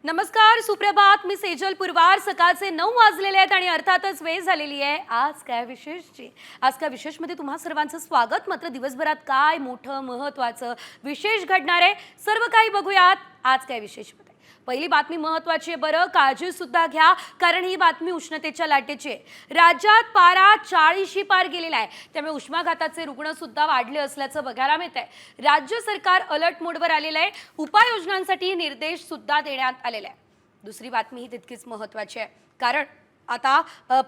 नमस्कार, सुप्रभात. मी सेजल पुरवार. सकाळचे 9 वाजलेले आहेत आणि अर्थातच वेळ झालेली आहे आज काय विशेषची. आज काय विशेषमध्ये तुम्हा सर्वांचं स्वागत. मात्र दिवसभरात काय मोठं महत्त्वाचं विशेष घडणार आहे सर्व काही बघूयात आज काय विशेषमध्ये. पहिली बातमी महत्त्वाची आहे बरं, काळजी सुद्धा घ्या कारण ही बातमी उष्णतेच्या लाटेची आहे. राज्यात पारा 40 पार गेलेला आहे, त्यामुळे उष्माघाताचे रुग्ण सुद्धा वाढले असल्याचं बघायला मिळत आहे. राज्य सरकार अलर्ट मोडवर आलेलं आहे. उपाययोजनांसाठी निर्देश सुद्धा देण्यात आलेले आहे. दुसरी बातमी ही तितकीच महत्त्वाची आहे कारण आता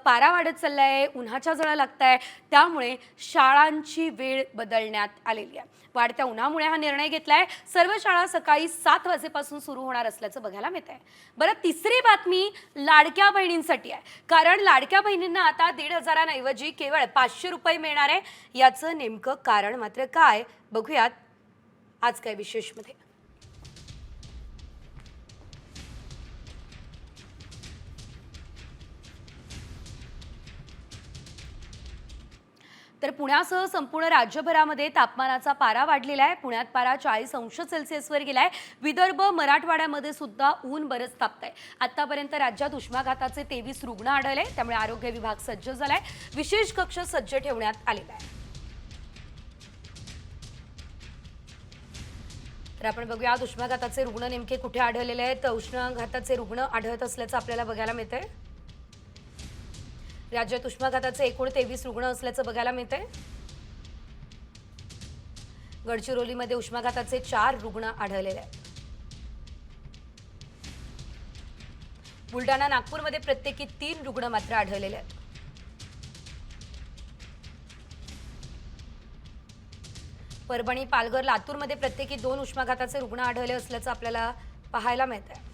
पारा वाढत चाललाय, उन्हाच्या झळा लागताय, त्यामुळे शाळांची वेळ बदलण्यात आलेली आहे. वाढत्या उन्हामुळे हा निर्णय घेतलाय. सर्व शाळा सकाळी 7 वाजेपासून सुरू होणार असल्याचं बघायला मिळत आहे. बरं, तिसरी बातमी लाडक्या बहिणींसाठी आहे कारण लाडक्या बहिणींना आता 1,500 ऐवजी केवळ 500 रुपये मिळणार आहे. याचं नेमकं कारण मात्र काय बघूयात आज काय विशेषमध्ये. तर पुण्यासह संपूर्ण राज्यभरामध्ये तापमानाचा पारा वाढलेला आहे. पुण्यात पारा 40 अंश सेल्सिअसवर गेलाय. विदर्भ मराठवाड्यामध्ये सुद्धा ऊन बरंच तापतंय. आतापर्यंत राज्यात उष्माघाताचे 23 रुग्ण आढळले, त्यामुळे आरोग्य विभाग सज्ज झालाय. विशेष कक्ष सज्ज ठेवण्यात आलेला आहे. तर आपण बघूया उष्माघाताचे रुग्ण नेमके कुठे आढळलेले आहेत. उष्माघाताचे रुग्ण आढळत असल्याचं आपल्याला बघायला मिळतंय. राज्यात उष्माघाताचे एकूण 23 रुग्ण असल्याचं बघायला मिळतंय. गडचिरोलीमध्ये उष्माघाताचे 4 रुग्ण आढळलेले आहेत. बुलढाणा नागपूरमध्ये प्रत्येकी 3 रुग्ण मात्र आढळलेले आहेत. परभणी, पालघर, लातूरमध्ये प्रत्येकी 2 उष्माघाताचे रुग्ण आढळले असल्याचं आपल्याला पाहायला मिळतंय.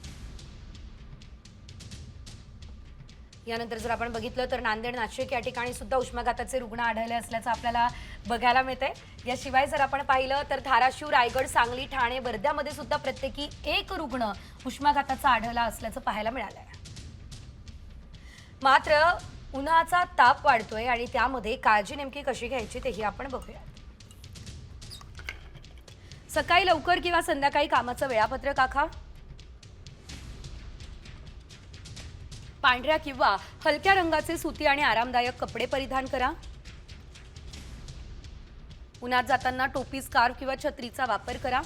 यानंतर जर आपण बघितलं तर नांदेड, नाशिक या ठिकाणी सुद्धा उष्माघाताचे रुग्ण आढळले असल्याचं आपल्याला बघायला मिळतंय. याशिवाय जर आपण पाहिलं तर धाराशिव, रायगड, सांगली, ठाणे, वर्ध्यामध्ये सुद्धा प्रत्येकी 1 रुग्ण उष्माघाताचा आढळला असल्याचं पाहायला मिळालंय. मात्र उन्हाचा ताप वाढतोय आणि त्यामध्ये काळजी नेमकी कशी घ्यायची तेही आपण बघूया. सकाळी लवकर किंवा संध्याकाळी कामाचं वेळापत्रक आखा. पांढऱ्या किंवा हलक्या रंगाचे सुती आणि आरामदायक कपडे परिधान करा. उन्हात जाताना टोपी, स्कार्फ किंवा छत्रीचा वापर करा.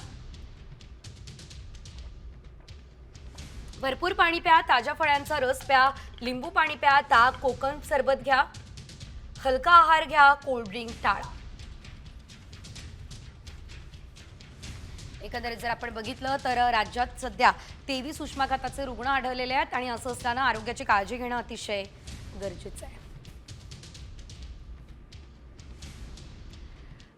भरपूर पाणी प्या. ताज्या फळांचा रस प्या. लिंबू पाणी प्या. ताक, कोकम सरबत घ्या. हलका आहार घ्या. कोल्ड्रिंक टाळा. एकंदरीत जर आपण बघितलं तर राज्यात सध्या 23 उष्माघाताचे रुग्ण आढळलेले आहेत आणि असं असताना आरोग्याची काळजी घेणं अतिशय गरजेचं आहे.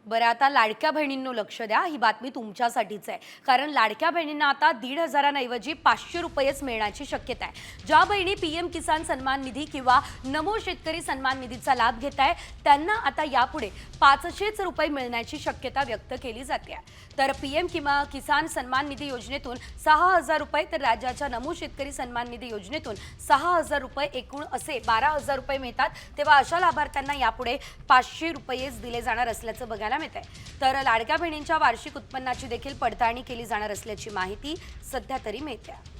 बरं, आता लाडक्या बहिणींनो लक्ष द्या. ही बातमी तुमच्यासाठीच आहे कारण लाडक्या बहिणींना आता 1,500 ऐवजी 500 रुपयेच मिळण्याची शक्यता आहे. ज्या बहिणी पीएम किसान सन्मान निधी किंवा नमो शेतकरी सन्मान निधीचा लाभ घेत आहे त्यांना आता यापुढे 500 रुपये मिळण्याची शक्यता व्यक्त केली जाते. तर पीएम किसान सन्मान निधी योजनेतून 6,000 रुपये तर राज्याच्या नमो शेतकरी सन्मान निधी योजनेतून 6,000 रुपये एकूण असे 12,000 रुपये मिळतात. तेव्हा अशा लाभार्थ्यांना यापुढे 500 रुपयेच दिले जाणार असल्याचं बघायला मिळतंय. तर लाडक्या बहिणींच्या वार्षिक उत्पन्नाची देखील पडताळणी केली जाणार असल्याची माहिती सध्या तरी मिळते.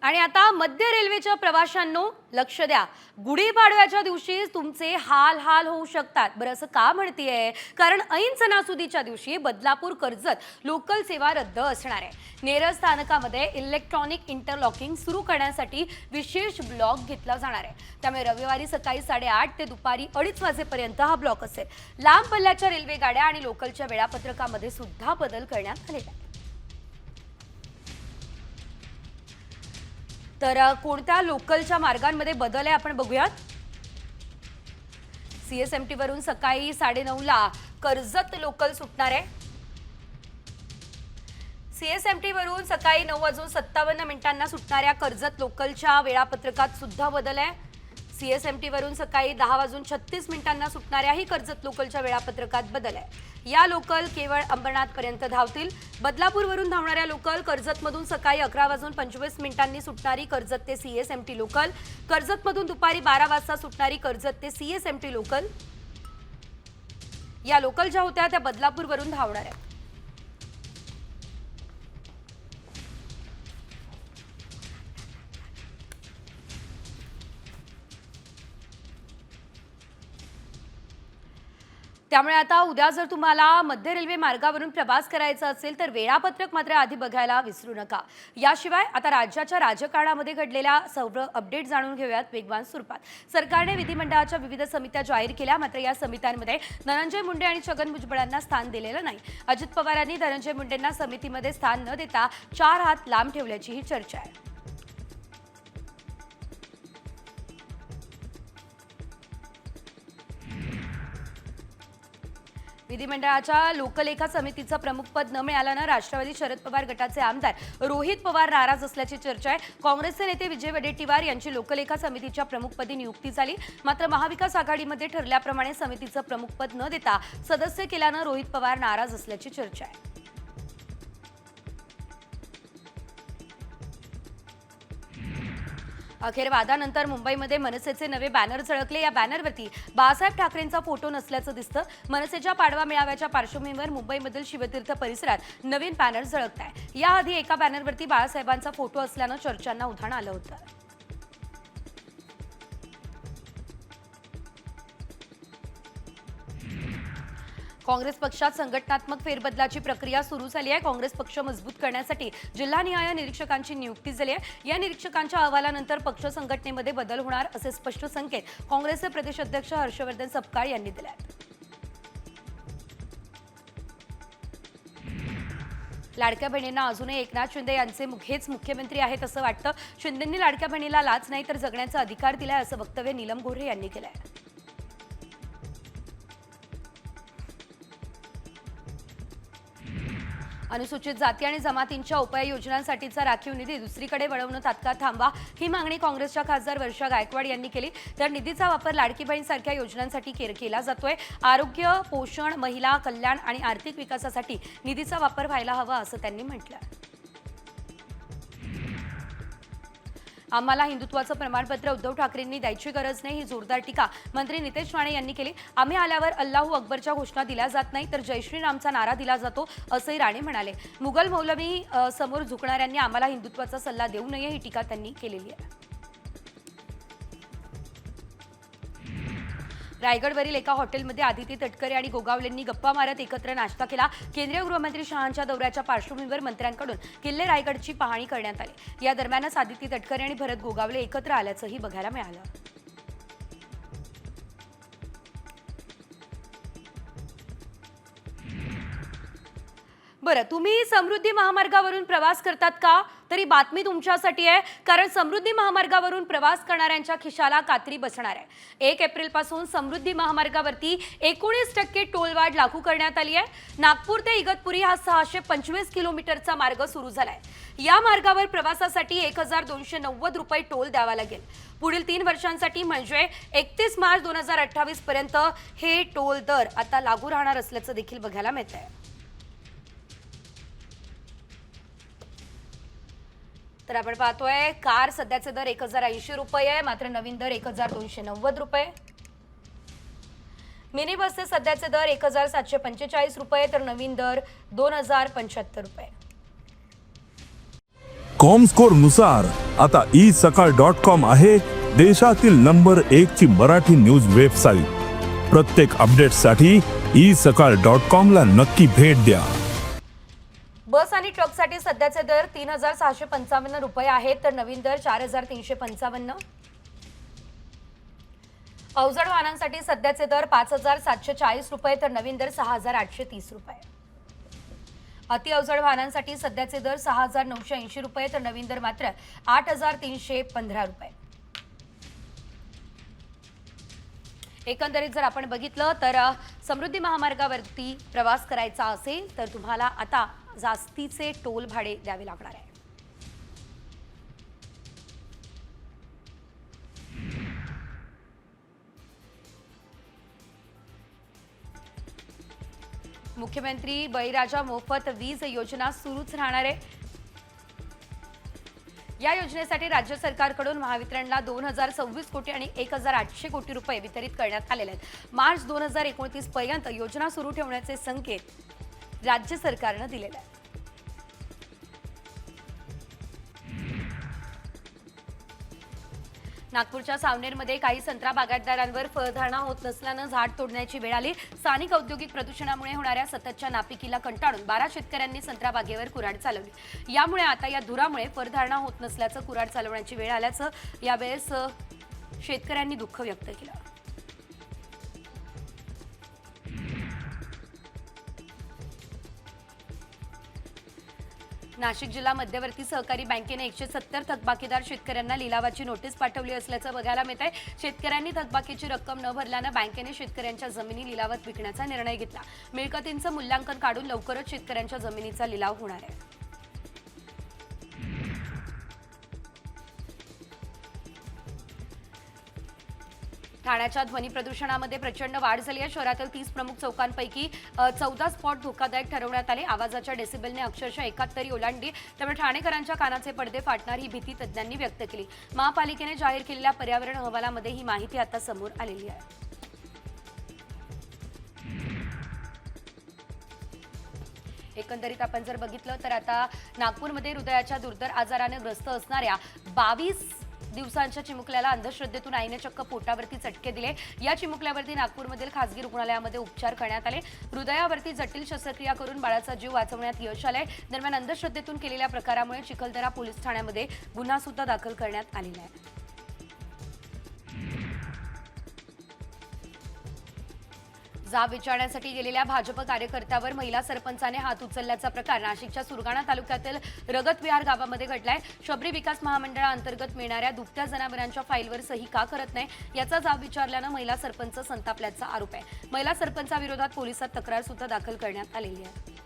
आणि आता मध्य रेल्वेच्या प्रवाशांनो लक्ष द्या. गुढीपाडव्याच्या दिवशी तुमचे हाल हाल होऊ शकतात. बरं, असं का म्हणतेय कारण ऐन सणासुदीच्या दिवशी बदलापूर कर्जत लोकल सेवा रद्द असणार आहे. नेरळ स्थानकामध्ये इलेक्ट्रॉनिक इंटरलॉकिंग सुरू करण्यासाठी विशेष ब्लॉक घेतला जाणार आहे. त्यामुळे रविवारी सकाळी 8:30 ते दुपारी 2:30 वाजेपर्यंत हा ब्लॉक असेल. लांब पल्ल्याच्या रेल्वे गाड्या आणि लोकलच्या वेळापत्रकामध्ये सुद्धा बदल करण्यात आलेला आहे. तर कोणत्या लोकलच्या मार्गांमध्ये बदल आहे आपण बघूयात. सीएसएमटी वरून सकाळी 9:30 ला कर्जत लोकल सुटणार आहे. सीएसएमटी वरून सकाळी 9:57 सुटणाऱ्या कर्जत लोकलच्या वेळापत्रकात सुद्धा बदल आहे. सीएसएमटी वरून सकाळी 10:36 सुटणाऱ्याही कर्जत लोकलच्या वेळापत्रकात बदल आहे. या लोकल केवळ अंबरनाथपर्यंत धावतील. बदलापूरवरून धावणाऱ्या लोकल कर्जतमधून सकाळी 11:25 सुटणारी कर्जत ते सीएसएमटी लोकल, कर्जतमधून दुपारी 12 वाजता सुटणारी कर्जत ते सीएसएमटी लोकल, या लोकल ज्या होत्या त्या बदलापूरवरून धावणार आहेत. त्यामुळे आता उद्या जर तुम्हाला मध्य रेल्वे मार्गावरून प्रवास करायचा असेल तर वेळापत्रक मात्र आधी बघायला विसरू नका. याशिवाय आता राज्याच्या राजकारणामध्ये घडलेल्या सर्व अपडेट जाणून घेऊयात वेगवान स्वरूपात. सरकारने विधिमंडळाच्या विविध समित्या जाहीर केल्या, मात्र या समित्यांमध्ये धनंजय मुंडे आणि छगन भुजबळांना स्थान दिलेलं नाही. अजित पवारांनी धनंजय मुंडेंना समितीमध्ये स्थान न देता 4 हात लांब ठेवल्याचीही चर्चा आहे. विधिमंडळाच्या लोकलेखा समितीचं प्रमुखपद न मिळाल्यानं राष्ट्रवादी शरद पवार गटाचे आमदार रोहित पवार नाराज असल्याची चर्चा आहे. काँग्रेसचे नेते विजय वडेट्टीवार यांची लोकलेखा समितीच्या प्रमुखपदी नियुक्ती झाली, मात्र महाविकास आघाडीमध्ये ठरल्याप्रमाणे समितीचं प्रमुखपद न देता सदस्य केल्यानं रोहित पवार नाराज असल्याची चर्चा आहे. अखेर वादानंतर मुंबईमध्ये मनसेचे नवे बॅनर झळकले. या बॅनरवरती बाळासाहेब ठाकरेंचा फोटो नसल्याचं दिसतं. मनसेच्या पाडवा मेळाव्याच्या पार्श्वभूमीवर मुंबईमधील शिवतीर्थ परिसरात नवीन बॅनर झळकत आहे. याआधी एका बॅनरवरती बाळासाहेबांचा फोटो असल्यानं चर्चांना उधाण आलं होतं. काँग्रेस पक्षात संघटनात्मक फेरबदलाची प्रक्रिया सुरू झाली आहे. काँग्रेस पक्ष मजबूत करण्यासाठी जिल्हानिहाय निरीक्षकांची नियुक्ती झाली आहे. या निरीक्षकांच्या अहवालानंतर पक्ष संघटनेमध्ये बदल होणार असे स्पष्ट संकेत काँग्रेसचे प्रदेशाध्यक्ष हर्षवर्धन सपकाळ यांनी दिले आहेत. लाडक्या बहिणींना अजूनही एकनाथ शिंदे यांचे हेच मुख्यमंत्री आहेत असं वाटतं. शिंदेंनी लाडक्या बहिणीला लाच नाही तर जगण्याचा अधिकार दिलाय असं वक्तव्य नीलम गोऱ्हे यांनी केलं आहे. अनुसूचित जाती आणि जमातींच्या उपाययोजनांसाठीचा राखीव निधी दुसरीकडे वळवणं तात्काळ थांबवा ही मागणी काँग्रेसच्या खासदार वर्षा गायकवाड यांनी केली. तर निधीचा वापर लाडकी बहीणसारख्या योजनांसाठी केला जातोय. आरोग्य, पोषण, महिला कल्याण आणि आर्थिक विकासासाठी निधीचा वापर व्हायला हवा असं त्यांनी म्हटलं. आम्हाला हिंदुत्वाचं प्रमाणपत्र उद्धव ठाकरेंनी द्यायची गरज नाही ही जोरदार टीका मंत्री नितेश राणे यांनी केली. आम्ही आल्यावर अल्लाहू अकबरच्या घोषणा दिल्या जात नाही तर जय श्रीरामचा नारा दिला जातो असंही राणे म्हणाले. मुघल मौलवी समोर झुकणाऱ्यांनी आम्हाला हिंदुत्वाचा सल्ला देऊ नये ही टीका त्यांनी केलेली आहे. रायगडवरील एका हॉटेलमध्ये आदिती तटकरे आणि गोगावलेंनी गप्पा मारत एकत्र नाश्ता केला. केंद्रीय गृहमंत्री शहांच्या दौऱ्याच्या पार्श्वभूमीवर मंत्र्यांकडून किल्ले रायगडची पाहणी करण्यात आली. या दरम्यानच आदिती तटकरे आणि भरत गोगावले एकत्र आल्याचंही बघायला मिळालं. बरं, तुम्ही समृद्धी महामार्गावरून प्रवास करतात का? तरी बातमी तुमच्यासाठी आहे, कारण समृद्धी महामार्गावरून प्रवास करणाऱ्यांच्या खिशाला कात्री बसणार आहे. 1 एप्रिलपासून समृद्धी महामार्गावरती 19% टोलवाढ लागू करण्यात आली आहे. नागपूर ते इगतपुरी हा 625 किलोमीटरचा मार्ग सुरू झालाय. या मार्गावर प्रवासासाठी 1290 रुपये टोल द्यावा लागेल. पुढील 3 वर्षांसाठी म्हणजे 31 मार्च 2028 पर्यंत हे टोल दर आता लागू राहणार असल्याचं देखील बघायला मिळतंय. तर आपण पाहतोय कार सध्याचे दर 1080 रुपये आहे, मात्र नवीन दर 1290 रुपये. मिनी बसचे सध्याचे दर 1745 रुपये तर नवीन दर 2075 रुपये. कॉमस्कोर नुसार आता isakal.com आहे देशातील नंबर 1 ची मराठी न्यूज वेबसाईट. प्रत्येक अपडेटसाठी isakal.com ला नक्की भेट द्या. बस आणि ट्रकसाठी सध्याचे दर 3655 रुपये आहेत तर नवीन दर 4355. अवजड वाहनांसाठी सध्याचे दर 5740 रुपये तर नवीन दर 6830 रुपये. अति अवजड वाहनांसाठी सध्याचे दर 6980 रुपये तर नवीन दर मात्र 8315 रुपये. एकंदरीत जर आपण बघितलं तर समृद्धी महामार्गावरती प्रवास करायचा असेल तर तुम्हाला आता जास्तीचे टोल भाडे द्यावे लागणार आहे. मुख्यमंत्री बळीराजा मोफत वीज योजना सुरूच राहणार आहे. या योजनेसाठी राज्य सरकारकडून महावितरणला 2026 कोटी आणि 1800 कोटी रुपये वितरित करण्यात आलेले आहेत. मार्च 2029 पर्यंत योजना सुरू ठेवण्याचे संकेत राज्य सरकारनं दिलेले आहेत. नागपूरच्या सावनेरमध्ये काही संत्रा बागायतदारांवर फळधारणा होत नसल्यानं झाड तोडण्याची वेळ आली. स्थानिक औद्योगिक प्रदूषणामुळे होणाऱ्या सततच्या नापिकीला कंटाळून 12 शेतकऱ्यांनी संत्रा बागेवर कुऱ्हाड चालवली. यामुळे आता या धुरामुळे फळधारणा होत नसल्याचं कुऱ्हाड चालवण्याची वेळ आल्याचं यावेळेस शेतकऱ्यांनी दुःख व्यक्त केलं. नाशिक जिल्हा मध्यवर्ती सहकारी बँकेने 170 थकबाकीदार शेतकऱ्यांना लिलावाची नोटीस पाठवली असल्याचं बघायला मिळत आहे. शेतकऱ्यांनी थकबाकीची रक्कम न भरल्यानं बँकेने शेतकऱ्यांच्या जमिनी लिलावात विकण्याचा निर्णय घेतला. मिळकतींचं मूल्यांकन काढून लवकरच शेतकऱ्यांच्या जमिनीचा लिलाव होणार आहे. ठाण्याच्या ध्वनी प्रदूषणामध्ये प्रचंड वाढ झाली आहे. शहरातील 30 प्रमुख चौकांपैकी 14 स्पॉट धोकादायक ठरवण्यात आले. आवाजाच्या डेसिबलने अक्षरशः 71 ओलांडली. त्यामुळे ठाणेकरांच्या कानाचे पडदे फाटणार ही भीती तज्ज्ञांनी व्यक्त केली. महापालिकेने जाहीर केलेल्या पर्यावरण अहवालामध्ये ही माहिती आता समोर आलेली आहे. एकंदरीत आपण जर बघितलं तर आता नागपूरमध्ये हृदयाच्या दुर्धर आजाराने ग्रस्त असणाऱ्या 22 दिवसांच्या चिमुकल्याला अंधश्रद्धेतून आईने चक्क पोटावरती चटके दिले. या चिमुकल्यावरती नागपूरमधील खासगी रुग्णालयामध्ये उपचार करण्यात आले. हृदयावरती जटिल शस्त्रक्रिया करून बाळाचा जीव वाचवण्यात यश आलंय. दरम्यान अंधश्रद्धेतून केलेल्या प्रकारामुळे चिखलदरा पोलीस ठाण्यामध्ये गुन्हा सुद्धा दाखल करण्यात आलेला आहे. जाब विचारण्यासाठी गेलेल्या भाजप कार्यकर्त्यावर महिला सरपंचाने हात उचलल्याचा प्रकार नाशिकच्या सुरगाणा तालुक्यातील रगतविहार गावामध्ये घडलाय. शबरी विकास महामंडळाअंतर्गत मिळणाऱ्या दुभत्या जनावरांच्या फाईलवर सही का करत नाही याचा जाब विचारल्यानं महिला सरपंच संतापल्याचा आरोप आहे. महिला सरपंचाविरोधात पोलिसात तक्रार सुद्धा दाखल करण्यात आलेली आहे.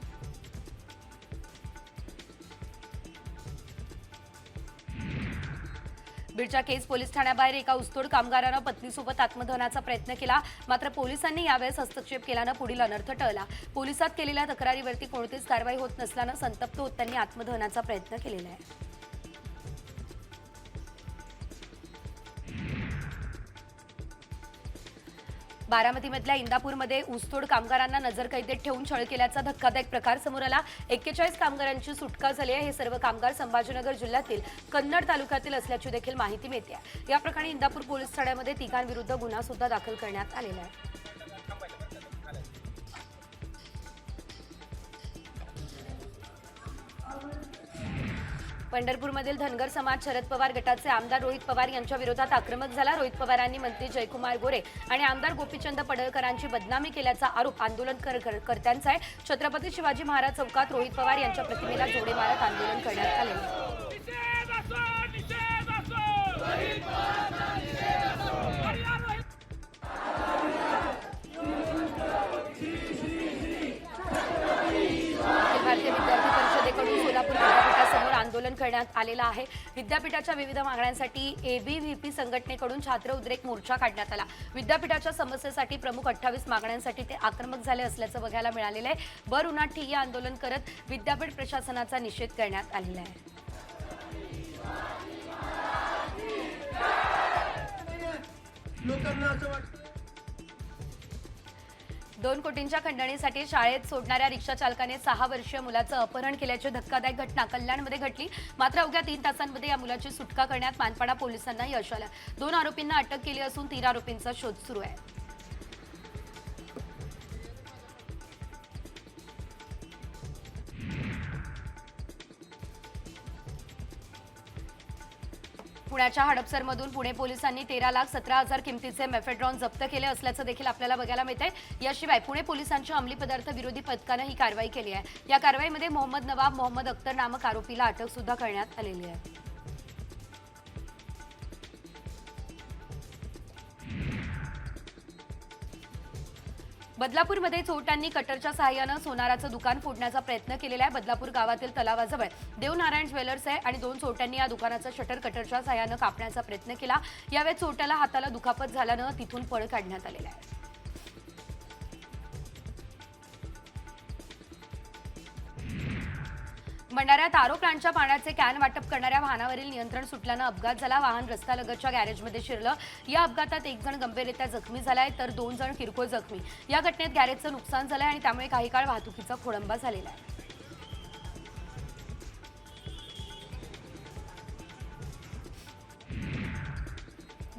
बीडच्या केस पोलीस ठाण्याबाहेर एका ऊसतोड कामगारानं पत्नीसोबत आत्मदहनाचा प्रयत्न केला. मात्र पोलिसांनी यावेळेस हस्तक्षेप केल्यानं पुढील अनर्थ टळला. पोलिसात केलेल्या तक्रारीवरती कोणतीच कारवाई होत नसल्यानं संतप्त होत त्यांनी आत्मदहनाचा प्रयत्न केलेला आहे. बारामतीमधल्या इंदापूरमध्ये ऊसतोड कामगारांना नजरकैदेत ठेवून छळ केल्याचा धक्कादायक प्रकार समोर आला. 41 कामगारांची सुटका झाली आहे. हे सर्व कामगार संभाजीनगर जिल्ह्यातील कन्नड तालुक्यातील असल्याची देखील माहिती मिळते. या प्रकरणी इंदापूर पोलीस ठाण्यामध्ये तिघांविरुद्ध गुन्हा सुद्धा दाखल करण्यात आलेला आहे. पंढरपूरमधील धनगर समाज शरद पवार गटाचे आमदार रोहित पवार यांच्या विरोधात आक्रमक झाला. रोहित पवारांनी मंत्री जयकुमार गोरे आणि आमदार गोपीचंद पडळकरांची बदनामी केल्याचा आरोप आंदोलनकर्त्यांचा आहे. छत्रपती शिवाजी महाराज चौकात रोहित पवार यांच्या प्रतिमेला जोडे मारत आंदोलन करण्यात आले. भारतीय विद्यार्थी परिषदेकडून सोलापूर विद्यापीठासमोर आंदोलन करण्यात आलेलं आहे. विद्यापीठाच्या विविध मागण्यांसाठी एबीव्हीपी संघटनेकडून छात्र उद्रेक मोर्चा काढण्यात आला. विद्यापीठाच्या समस्येसाठी प्रमुख 28 मागण्यांसाठी ते आक्रमक झाले असल्याचं बघायला मिळालेलं आहे. भर उन्हात ठिय्या आंदोलन करत विद्यापीठ प्रशासनाचा निषेध करण्यात आलेला आहे. लोकांना असं वाटतं 2 कोटींच्या खंडणीसाठी शाळेत सोडणाऱ्या रिक्षा चालकाने 6 वर्षीय मुलाचं अपहरण केल्याची धक्कादायक घटना कल्याणमध्ये घडली. मात्र अवघ्या 3 तासांमध्ये या मुलाची सुटका करण्यात मानपाडा पोलिसांना यश आलं. 2 आरोपींना अटक केली असून 3 आरोपींचा शोध सुरू आहे. पुण्याच्या हडपसरमधून पुणे पोलिसांनी 13,17,000 किमतीचे मेफेड्रॉन जप्त केले असल्याचं देखील आपल्याला बघायला मिळतंय. याशिवाय पुणे पोलिसांच्या अंमली पदार्थ विरोधी पथकानं ही कारवाई केली आहे. या कारवाईमध्ये मोहम्मद नवाब मोहम्मद अख्तर नामक आरोपीला अटक सुद्धा करण्यात आलेली आहे. बदलापूरमध्ये चोरट्यांनी कटरच्या सहाय्यानं सोनाराचं दुकान फोडण्याचा प्रयत्न केलेला आहे. बदलापूर गावातील तलावाजवळ देवनारायण ज्वेलर्स आहे आणि 2 चोरट्यांनी या दुकानाचं शटर कटरच्या सहाय्यानं कापण्याचा प्रयत्न केला. यावेळी चोरट्याला हाताला दुखापत झाल्यानं तिथून पळ काढण्यात आलेला आहे. भंडाऱ्यात आरो प्लांटच्या पाण्याचे कॅन वाटप करणाऱ्या वाहनावरील नियंत्रण सुटल्यानं अपघात झाला. वाहन रस्त्यालगतच्या गॅरेजमध्ये शिरलं. या अपघातात एक जण गंभीररित्या जखमी झालाय तर 2 जण किरकोळ जखमी. या घटनेत गॅरेजचं नुकसान झालंय आणि त्यामुळे काही काळ वाहतुकीचा खोळंबा झालेला आहे.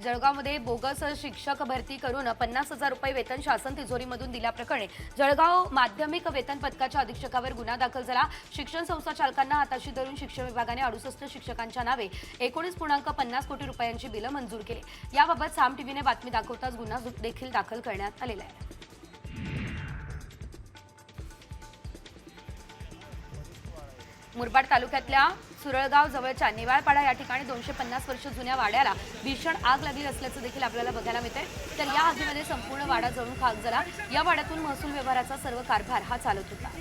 जळगावमध्ये बोगस शिक्षक भरती करून 50,000 रुपये वेतन शासन तिजोरीमधून दिल्याप्रकरणी जळगाव माध्यमिक वेतन पथकाच्या अधीक्षकावर गुन्हा दाखल झाला. शिक्षण संस्था चालकांना हाताशी धरून शिक्षण विभागाने 68 शिक्षकांच्या नावे 19.50 कोटी रुपयांची बिलं मंजूर केली. याबाबत साम टीव्हीने बातमी दाखवताच गुन्हा देखील दाखल करण्यात आलेला आहे. मुरबाड तालुक्यातल्या सुरळगाव जवळच्या निवाळपाडा या ठिकाणी 250 वर्ष जुन्या वाड्याला भीषण आग लागली असल्याचं देखील आपल्याला बघायला मिळतंय. तर या आगीमध्ये संपूर्ण वाडा जळून खाक झाला. या वाड्यातून महसूल व्यवहाराचा सर्व कारभार हा चालत होता.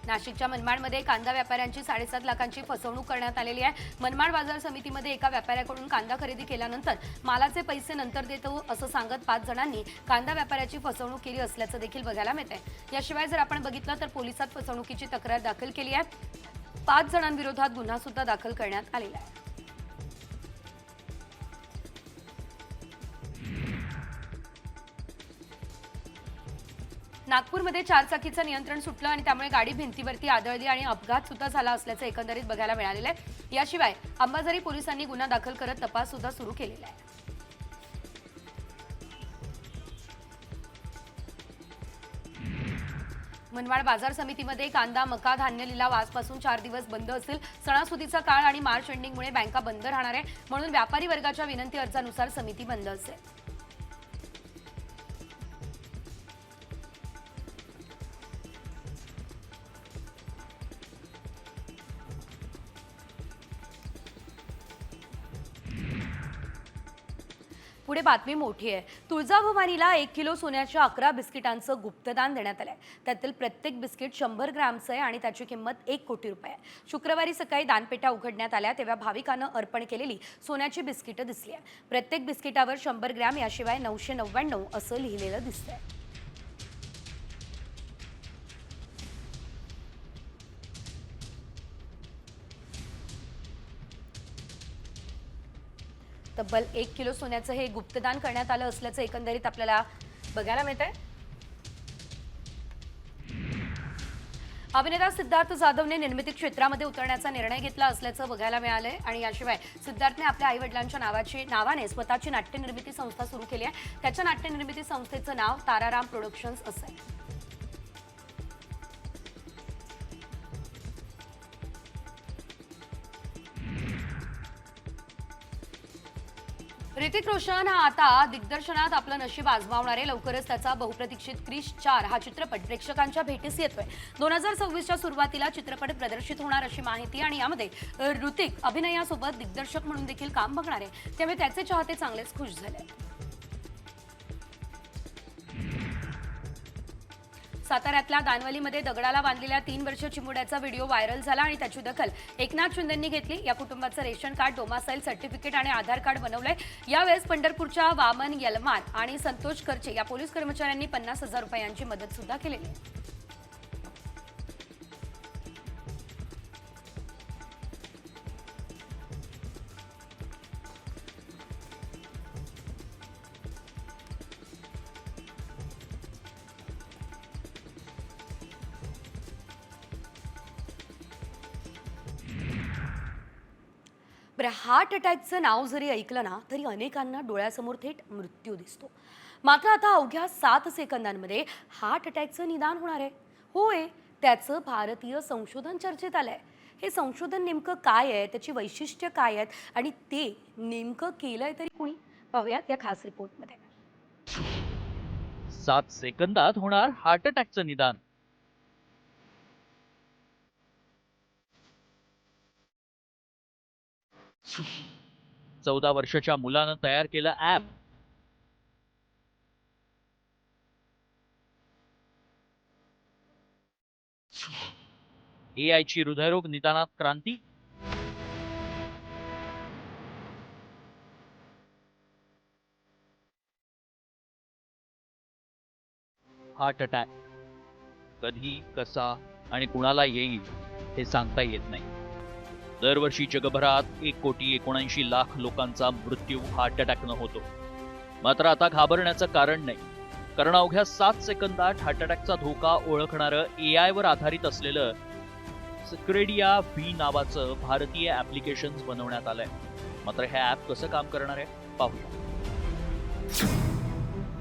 नाशिकच्या मनमाडमध्ये कांदा व्यापाऱ्यांची 7.5 लाखांची फसवणूक करण्यात आलेली आहे. मनमाड बाजार समितीमध्ये एका व्यापाऱ्याकडून कांदा खरेदी केल्यानंतर मालाचे पैसे नंतर देतो असं सांगत 5 जणांनी कांदा व्यापाऱ्याची फसवणूक केली असल्याचं देखील बघायला मिळतंय. याशिवाय जर आपण बघितलं तर पोलिसात फसवणुकीची तक्रार दाखल केली आहे. 5 जणांविरोधात गुन्हा सुद्धा दाखल करण्यात आलेला आहे. नागपूरमध्ये 4 चाकीचं नियंत्रण सुटलं आणि त्यामुळे गाडी भिंतीवरती आदळली आणि अपघात सुद्धा झाला असल्याचं एकंदरीत बघायला मिळालेलं आहे. याशिवाय अंबाझरी पोलिसांनी गुन्हा दाखल करत तपास सुद्धा सुरू केलेला आहे. मनमाड बाजार समितीमध्ये कांदा मका धान्य लिलाव आजपासून 4 दिवस बंद असेल. सणासुदीचा काळ आणि मार्च एंडिंगमुळे बँका बंद राहणार आहे. म्हणून व्यापारी वर्गाच्या विनंती अर्जानुसार समिती बंद असेल. पुढे बातमी मोठी आहे. तुळजाभवानीला 1 किलो सोन्याच्या 11 बिस्किटांचं गुप्तदान देण्यात आलंय. त्यातील प्रत्येक बिस्किट 100 ग्रॅमचं आहे आणि त्याची किंमत 1 कोटी रुपये आहे. शुक्रवारी सकाळी दानपेट्या उघडण्यात आल्या तेव्हा भाविकांना अर्पण केलेली सोन्याची बिस्किटं दिसली आहे. प्रत्येक बिस्किटावर 100 ग्रॅम याशिवाय 999 असं लिहिलेलं दिसतंय. तब्बल 1 किलो सोन्याचं हे गुप्तदान करण्यात आलं असल्याचं एकंदरीत आपल्याला बघायला मिळतंय. अभिनेता सिद्धार्थ जाधवने निर्मिती क्षेत्रामध्ये उतरण्याचा निर्णय घेतला असल्याचं बघायला मिळालंय आणि याशिवाय सिद्धार्थने आपल्या आईवडिलांच्या नावाने स्वतःची नाट्यनिर्मिती संस्था सुरू केली आहे. त्याच्या नाट्यनिर्मिती संस्थेचं नाव ताराराम प्रोडक्शन्स असं आहे. ऋतिक रोशन हा आता दिग्दर्शनात आपलं नशीब आजमावणार आहे. लवकरच त्याचा बहुप्रतीक्षित क्रिश 4 हा चित्रपट प्रेक्षकांच्या भेटीस येतोय. 2026च्या सुरुवातीला चित्रपट प्रदर्शित होणार अशी माहिती आणि यामध्ये ऋतिक अभिनयासोबत दिग्दर्शक म्हणून देखील काम बघणार आहे. त्यामुळे त्याचे चाहते चांगलेच खुश झाले. साताऱ्यातल्या दानवलीमध्ये दगडाला बांधलेल्या 3 वर्षीय चिमुड्याचा व्हिडिओ व्हायरल झाला आणि त्याची दखल एकनाथ शिंदेंनी घेतली. या कुटुंबाचं रेशन कार्ड, डोमासाईल सर्टिफिकेट आणि आधार कार्ड बनवलंय. यावेळेस पंढरपूरच्या वामन यलमार आणि संतोष करचे या पोलीस कर्मचाऱ्यांनी 50,000 रुपयांची मदत सुद्धा केलेली आहे. बरं, हार्ट अटॅकचं नाव जरी ऐकलं ना तरी अनेकांना डोळ्यासमोर थेट मृत्यू दिसतो. मात्र आता अवघ्या 7 सेकंदांमध्ये हार्ट अटॅकचं निदान होणार आहे. होय, त्याचं भारतीय संशोधन चर्चेत आलंय. हे संशोधन नेमकं काय आहे, त्याची वैशिष्ट्य काय आहेत आणि ते नेमकं केलंय तरी कोणी, पाहूयात या खास रिपोर्टमध्ये. 7 सेकंदात होणार हार्ट अटॅकचं निदान. चौदा वर्षाच्या मुलानं तयार केलं ॲप. AI ची हृदयरोग निदानात क्रांती. हार्ट अटॅक कधी, कसा आणि कुणाला येईल हे सांगता येत नाही. दरवर्षी जगभरात 1,79,00,000 लोकांचा मृत्यू हार्ट अटॅकनं होतो. मात्र आता घाबरण्याचं कारण नाही, कारण अवघ्या 7 सेकंदात हार्ट अटॅकचा धोका ओळखणारं AI वर आधारित असलेलं सक्रेडिया व्ही नावाचं भारतीय ॲप्लिकेशन बनवण्यात आलंय. मात्र हे ॲप कसं काम करणार आहे पाहूया.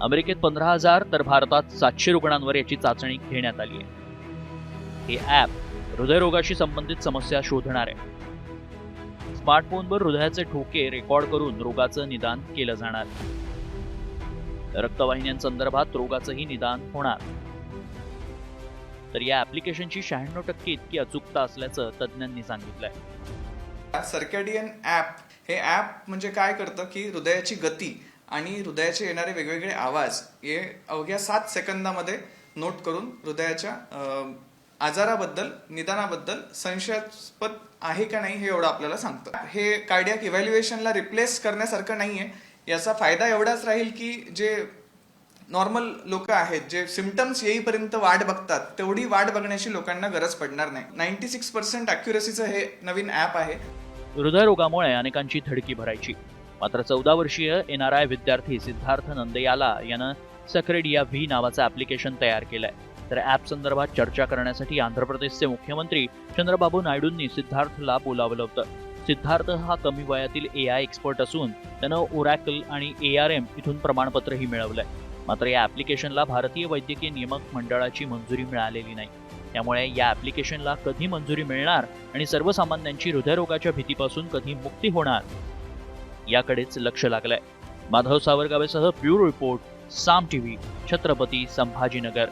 अमेरिकेत 15,000 तर भारतात 700 रुग्णांवर याची चाचणी घेण्यात आली आहे. हे ॲप हृदयरोगाशी संबंधित समस्या शोधणार आहे. स्मार्टफोनवर हृदयाचे ठोके रेकॉर्ड करून रोगाचं निदान केलं जाणार. रक्तवाहिन्यांसंदर्भात रोगाचंही निदान होणार. तर या ॲप्लिकेशनची 96% इतकी अचूकता असल्याचं तज्ज्ञांनी सांगितलंय. सर्कॅडियन ॲप हे ॲप म्हणजे काय करतं की हृदयाची गती आणि हृदयाचे येणारे वेगवेगळे आवाज हे अवघ्या 7 सेकंदामध्ये नोट करून हृदयाच्या आजाराबद्दल, निदानाबद्दल संशयास्पद आहे का नाही हे एवढं आपल्याला सांगतं. हे कार्डियाक इव्हॅल्युएशनला रिप्लेस करण्यासारखं नाहीये. याचा फायदा एवढाच राहील की जे नॉर्मल लोक आहेत, जे सिम्पटम्स येईपर्यंत वाट बघतात, तेवढी वाट बघण्याची लोकांना गरज पडणार नाही. 96% अॅक्युरसीचं हे नवीन ॲप आहे. हृदयरोगामुळे अनेकांची धडकी भरायची. मात्र 14 वर्षीय NRI विद्यार्थी सिद्धार्थ नंदेयाला यानं सक्रेडिया व्ही नावाचं ॲप्लिकेशन तयार केलंय. तर ॲप संदर्भात चर्चा करण्यासाठी आंध्र प्रदेशचे मुख्यमंत्री चंद्रबाबू नायडूंनी सिद्धार्थला बोलावलं होतं. सिद्धार्थ हा कमी वयातील AI एक्सपर्ट असून त्यानं ओरॅकल आणि ARM इथून प्रमाणपत्रही मिळवलंय. मात्र या ॲप्लिकेशनला भारतीय वैद्यकीय नियामक मंडळाची मंजुरी मिळालेली नाही. त्यामुळे या ॲप्लिकेशनला कधी मंजुरी मिळणार आणि सर्वसामान्यांची हृदयरोगाच्या भीतीपासून कधी मुक्ती होणार याकडेच लक्ष लागलंय. माधव सावरगावेसह ब्युरो रिपोर्ट, साम TV, छत्रपती संभाजीनगर.